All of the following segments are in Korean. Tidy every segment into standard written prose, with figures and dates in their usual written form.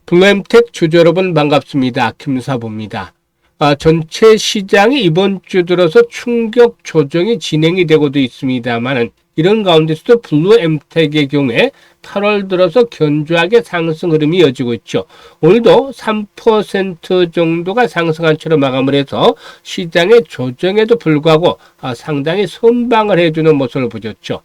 블루엠텍 주주 여러분 반갑습니다. 김사부입니다. 전체 시장이 이번 주 들어서 충격 조정이 진행이 되고도 있습니다만 이런 가운데서도 블루엠텍의 경우에 8월 들어서 견조하게 상승 흐름이 이어지고 있죠. 오늘도 3% 정도가 상승한 채로 마감을 해서 시장의 조정에도 불구하고 상당히 선방을 해주는 모습을 보였죠.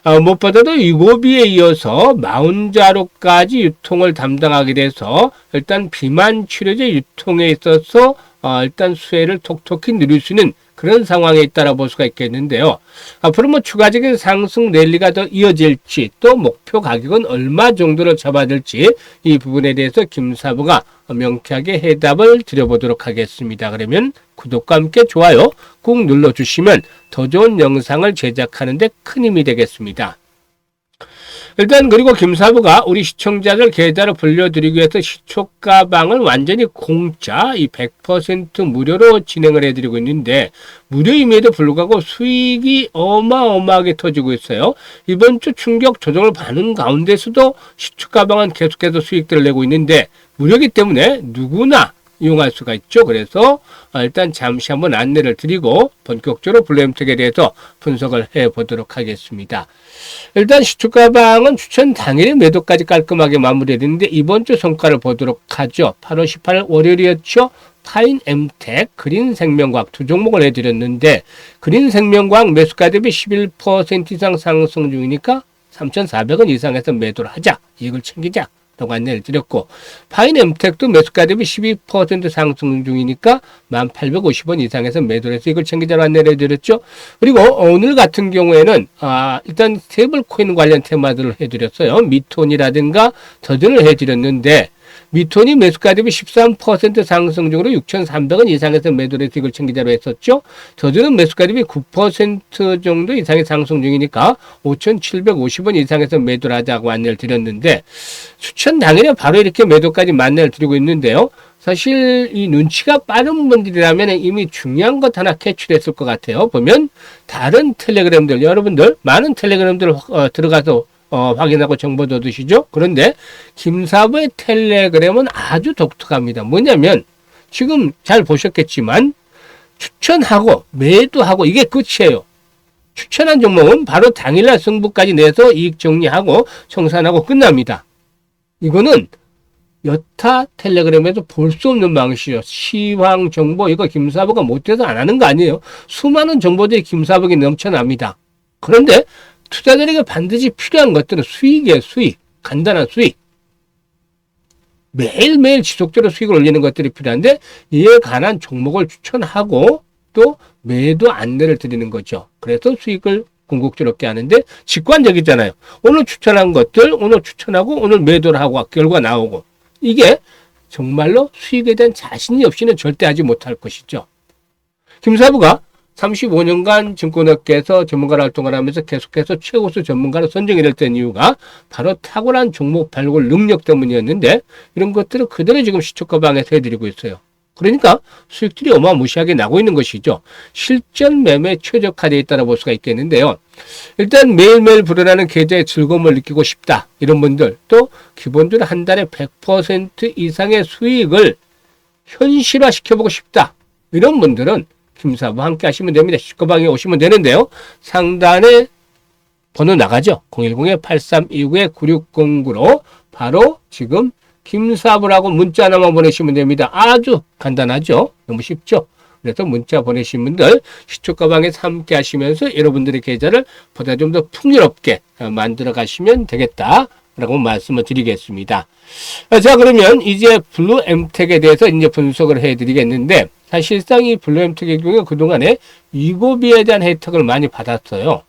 무엇보다도 유고비에 이어서 마운자로까지 유통을 담당하게 돼서 일단 비만 치료제 유통에 있어서 일단 수혜를 톡톡히 누릴 수 있는 그런 상황에 있다라 볼 수가 있겠는데요. 앞으로 추가적인 상승 랠리가 더 이어질지 또 목표 가격은 얼마 정도로 잡아야 될지 이 부분에 대해서 김사부가 명쾌하게 해답을 드려보도록 하겠습니다. 그러면 구독과 함께 좋아요 꾹 눌러주시면 더 좋은 영상을 제작하는 데 큰 힘이 되겠습니다. 일단 그리고 김사부가 우리 시청자들 계좌로 불려드리기 위해서 시초가방을 완전히 공짜 100% 무료로 진행을 해드리고 있는데 무료임에도 불구하고 수익이 어마어마하게 터지고 있어요. 이번 주 충격 조정을 받는 가운데서도 시초가방은 계속해서 수익들을 내고 있는데 무료이기 때문에 누구나 이용할 수가 있죠. 그래서 일단 잠시 한번 안내를 드리고 본격적으로 블루엠텍에 대해서 분석을 해보도록 하겠습니다. 일단 시초가방은 추천 당일에 매도까지 깔끔하게 마무리했는데 이번 주 성과를 보도록 하죠. 8월 18일 월요일이었죠. 파인엠텍, 그린생명과학 두 종목을 해드렸는데 그린생명과학 매수가 대비 11% 이상 상승 중이니까 3,400원 이상에서 매도를 하자. 이익을 챙기자. 라고 안내를 드렸고 파인엠텍도 매수가 대비 12% 상승 중이니까 1,850원 이상에서 매도를 해서 이걸 챙기자로 안내를 드렸죠. 그리고 오늘 같은 경우에는 일단 스테이블코인 관련 테마들을 해드렸어요. 미톤이라든가 더든을 해드렸는데 미톤이 매수가 대비 13% 상승 중으로 6,300원 이상에서 매도를 해서 이걸 챙기자로 했었죠. 더든은 매수가 대비 9% 정도 이상의 상승 중이니까 5,750원 이상에서 매도를 하자고 안내를 드렸는데 추천 당일에 바로 이렇게 매도까지 안내를 드리고 있는데요. 사실 이 눈치가 빠른 분들이라면 이미 중요한 것 하나 캐치했을 것 같아요. 보면 다른 텔레그램들 여러분들 많은 텔레그램들 들어가서 확인하고 정보 얻으시죠. 그런데 김사부의 텔레그램은 아주 독특합니다. 뭐냐면 지금 잘 보셨겠지만 추천하고 매도하고 이게 끝이에요. 추천한 종목은 바로 당일날 승부까지 내서 이익 정리하고 청산하고 끝납니다. 이거는 여타 텔레그램에도 볼 수 없는 방식이에요. 시황 정보 이거 김사부가 못해서 안 하는 거 아니에요. 수많은 정보들이 김사부에 넘쳐납니다. 그런데 투자자에게 반드시 필요한 것들은 수익이에요. 수익. 간단한 수익. 매일매일 지속적으로 수익을 올리는 것들이 필요한데 이에 관한 종목을 추천하고 또 매도 안내를 드리는 거죠. 그래서 수익을 궁극적으로 하는데 직관적이잖아요. 오늘 추천한 것들 오늘 추천하고 오늘 매도를 하고 결과 나오고 이게 정말로 수익에 대한 자신이 없이는 절대 하지 못할 것이죠. 김사부가 35년간 증권업계에서 전문가로 활동을 하면서 계속해서 최고수 전문가로 선정이 됐던 이유가 바로 탁월한 종목 발굴 능력 때문이었는데 이런 것들을 그대로 지금 시초가방에서 해드리고 있어요. 그러니까 수익들이 어마무시하게 나고 있는 것이죠. 실전 매매 최적화되어 있다고 볼 수가 있겠는데요. 일단 매일매일 불어나는 계좌의 즐거움을 느끼고 싶다. 이런 분들 또 기본적으로 한 달에 100% 이상의 수익을 현실화시켜보고 싶다. 이런 분들은 김사부와 함께 하시면 됩니다. 시초가방에 오시면 되는데요. 상단에 번호 나가죠. 010-8329-9609로 바로 지금 김사부라고 문자 하나만 보내시면 됩니다. 아주 간단하죠. 너무 쉽죠. 그래서 문자 보내신 분들 시초가방에서 함께 하시면서 여러분들의 계좌를 보다 좀 더 풍요롭게 만들어 가시면 되겠다. 라고 말씀을 드리겠습니다. 자, 그러면 이제 블루엠텍에 대해서 이제 분석을 해 드리겠는데 사실상 이 블루엠텍의 경우에 그동안에 유고비에 대한 혜택을 많이 받았어요.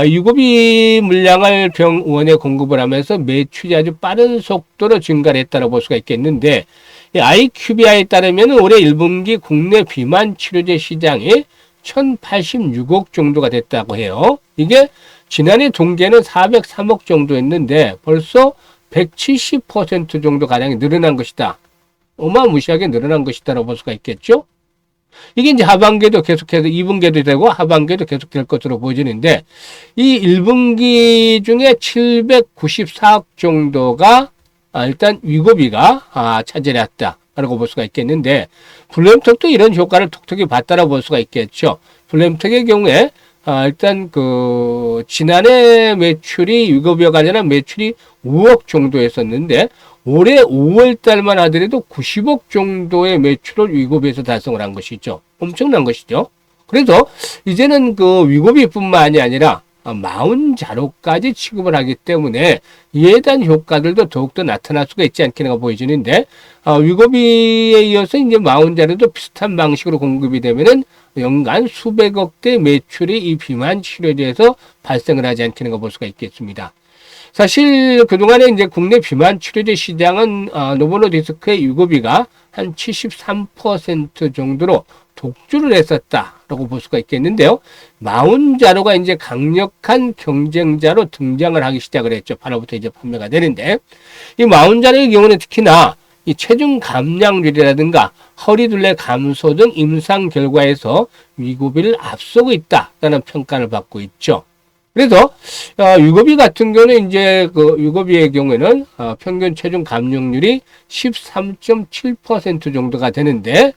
유고비 물량을 병원에 공급을 하면서 매출이 아주 빠른 속도로 증가를 했다고 볼 수가 있겠는데 IQVIA에 따르면 올해 1분기 국내 비만 치료제 시장이 1,086억 정도가 됐다고 해요. 이게 지난해 동기에는 403억 정도였는데 벌써 170% 정도 가량이 늘어난 것이다. 어마무시하게 늘어난 것이다라고 볼 수가 있겠죠. 이게 이제 하반기에도 계속해서 2분기에도 되고 하반기에도 계속 될 것으로 보여지는데 이 1분기 중에 794억 정도가 일단 위고비가 차지했다라고 볼 수가 있겠는데, 블루엠텍도 이런 효과를 톡톡히 봤다라고 볼 수가 있겠죠. 블루엠텍의 경우에 일단 지난해 매출이 위고비와 관련한 매출이 5억 정도였었는데, 올해 5월 달만 하더라도 90억 정도의 매출을 위고비에서 달성을 한 것이죠. 엄청난 것이죠. 그래서 이제는 위고비뿐만이 아니라 마운자로까지 취급을 하기 때문에 이에 대한 효과들도 더욱더 나타날 수가 있지 않겠는가 보여지는데, 위고비에 이어서 이제 마운자로도 비슷한 방식으로 공급이 되면은 연간 수백억대 매출이 이 비만 치료제에서 발생을 하지 않겠는가 볼 수가 있겠습니다. 사실 그동안에 이제 국내 비만 치료제 시장은 노보노디스크의 위고비가 한 73% 정도로 독주를 했었다라고 볼 수가 있겠는데요. 마운자로가 이제 강력한 경쟁자로 등장을 하기 시작을 했죠. 8월부터 이제 판매가 되는데, 이 마운자로의 경우는 특히나 이 체중 감량률이라든가 허리둘레 감소 등 임상 결과에서 위고비를 앞서고 있다라는 평가를 받고 있죠. 그래서 위고비 같은 경우는 이제 위고비의 경우에는 평균 체중 감량률이 13.7% 정도가 되는데,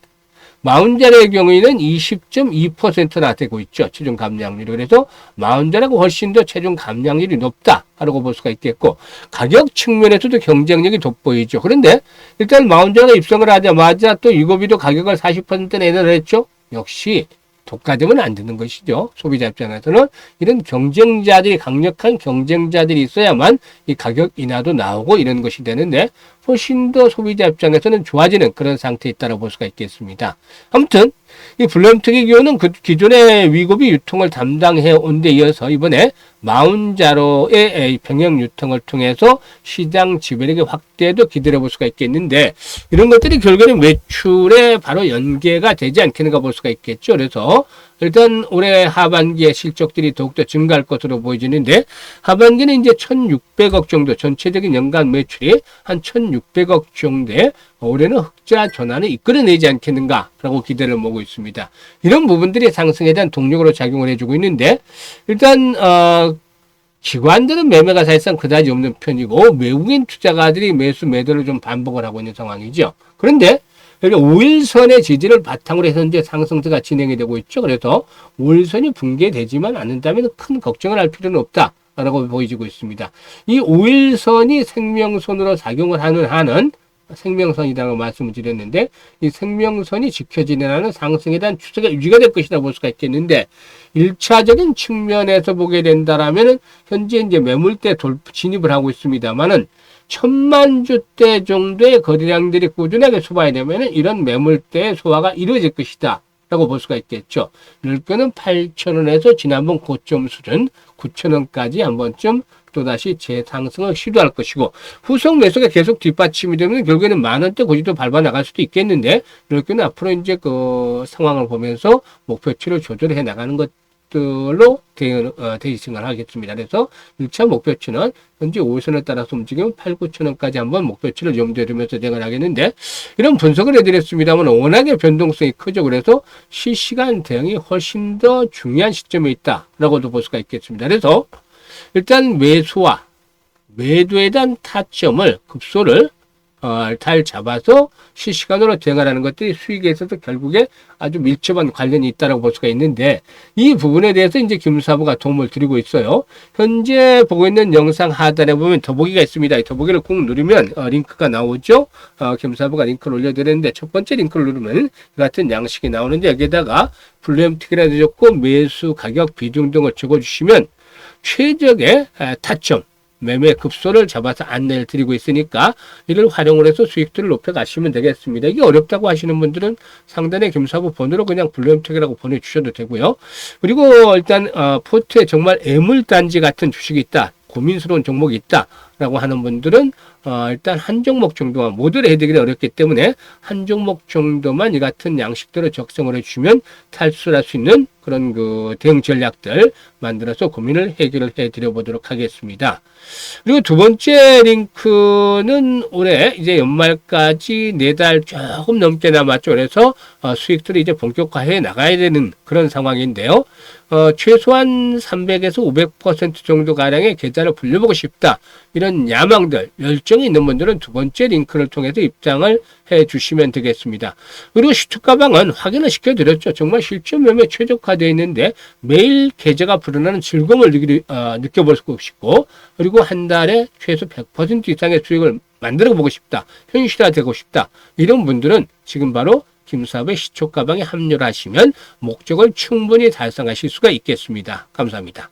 마운자로의 경우에는 20.2%나 되고 있죠. 체중 감량률이. 그래서 마운자로가 훨씬 더 체중 감량률이 높다라고 볼 수가 있겠고, 가격 측면에서도 경쟁력이 돋보이죠. 그런데 일단 마운자로가 입성을 하자마자 또 위고비도 가격을 40% 내놓으라 했죠. 역시 독과점은 안 되는 것이죠. 소비자 입장에서는 이런 경쟁자들이, 강력한 경쟁자들이 있어야만 이 가격 인하도 나오고 이런 것이 되는데, 훨씬 더 소비자 입장에서는 좋아지는 그런 상태에 있다고 볼 수가 있겠습니다. 아무튼 이 블루엠텍의 경우는 기존의 위고비 유통을 담당해 온 데 이어서 이번에 마운자로의 병행 유통을 통해서 시장 지배력의 확대도 기대해 볼 수가 있겠는데, 이런 것들이 결국에는 매출에 바로 연계가 되지 않겠는가 볼 수가 있겠죠. 그래서 일단 올해 하반기에 실적들이 더욱더 증가할 것으로 보여지는데, 하반기는 이제 1,600억 정도, 전체적인 연간 매출이 한 1,600억 정도에 올해는 흑자 전환을 이끌어내지 않겠는가라고 기대를 모으고 있습니다. 이런 부분들이 상승에 대한 동력으로 작용을 해주고 있는데, 일단 기관들은 매매가 사실상 그다지 없는 편이고, 외국인 투자가들이 매수 매도를 좀 반복을 하고 있는 상황이죠. 그런데 여기 5일선의 지지를 바탕으로 해서 이제 상승세가 진행이 되고 있죠. 그래서 5일선이 붕괴되지만 않는다면 큰 걱정을 할 필요는 없다라고 보여지고 있습니다. 이 5일선이 생명선으로 작용을 하는 한은 생명선이라고 말씀을 드렸는데, 이 생명선이 지켜지는 한은 상승에 대한 추세가 유지가 될 것이다 볼 수가 있겠는데, 1차적인 측면에서 보게 된다라면 현재 이제 매물대 진입을 하고 있습니다만은 1,000만 주대 정도의 거래량들이 꾸준하게 소화가 되면 이런 매물대의 소화가 이루어질 것이다 라고 볼 수가 있겠죠. 물가는 8,000원에서 지난번 고점 수준 9,000원까지 한 번쯤 또다시 재상승을 시도할 것이고, 후속 매수가 계속 뒷받침이 되면 결국에는 만원대 고지도 밟아 나갈 수도 있겠는데, 이렇게는 앞으로 이제 상황을 보면서 목표치를 조절해 나가는 것들로 대응을 하겠습니다. 그래서 1차 목표치는 현재 5선을 따라서 움직이면 8, 9천원까지 한번 목표치를 염두에 두면서 대응을 하겠는데, 이런 분석을 해드렸습니다만 워낙에 변동성이 크죠. 그래서 실시간 대응이 훨씬 더 중요한 시점에 있다라고도 볼 수가 있겠습니다. 그래서 일단 매수와 매도에 대한 타점을, 급소를 잘 잡아서 실시간으로 대응을 하는 것들이 수익에 있어서 결국에 아주 밀접한 관련이 있다고 볼 수가 있는데, 이 부분에 대해서 이제 김사부가 도움을 드리고 있어요. 현재 보고 있는 영상 하단에 보면 더보기가 있습니다. 이 더보기를 꾹 누르면 링크가 나오죠. 김사부가 링크를 올려드렸는데, 첫 번째 링크를 누르면 같은 양식이 나오는데, 여기에다가 블루엠텍이라도 적고 매수 가격 비중 등을 적어주시면 최적의 타점, 매매 급소를 잡아서 안내를 드리고 있으니까 이를 활용을 해서 수익들을 높여 가시면 되겠습니다. 이게 어렵다고 하시는 분들은 상단에 김사부 번호로 그냥 블루엠텍이라고 보내주셔도 되고요. 그리고 일단 포트에 정말 애물단지 같은 주식이 있다, 고민스러운 종목이 있다라고 하는 분들은 일단 한 종목 정도만, 모두를 해드리기 어렵기 때문에 한 종목 정도만 이 같은 양식대로 적성을 해주시면 탈출을 할 수 있는 그런 대응 전략들 만들어서 고민을 해결을 해드려 보도록 하겠습니다. 그리고 두 번째 링크는 올해 이제 연말까지 4달 조금 넘게 남았죠. 그래서 수익들이 이제 본격화해 나가야 되는 그런 상황인데요. 최소한 300에서 500% 정도 가량의 계좌를 불려보고 싶다. 이런 야망들, 열정이 있는 분들은 두 번째 링크를 통해서 입장을 해 주시면 되겠습니다. 그리고 슈트가방은 확인을 시켜드렸죠. 정말 실전 매매 최적화되어 있는데 매일 계좌가 불어나는 즐거움을 느껴볼 수 있고, 그리고 한 달에 최소 100% 이상의 수익을 만들어 보고 싶다. 현실화되고 싶다. 이런 분들은 지금 바로 김사부의 시초가방에 합류를 하시면 목적을 충분히 달성하실 수가 있겠습니다. 감사합니다.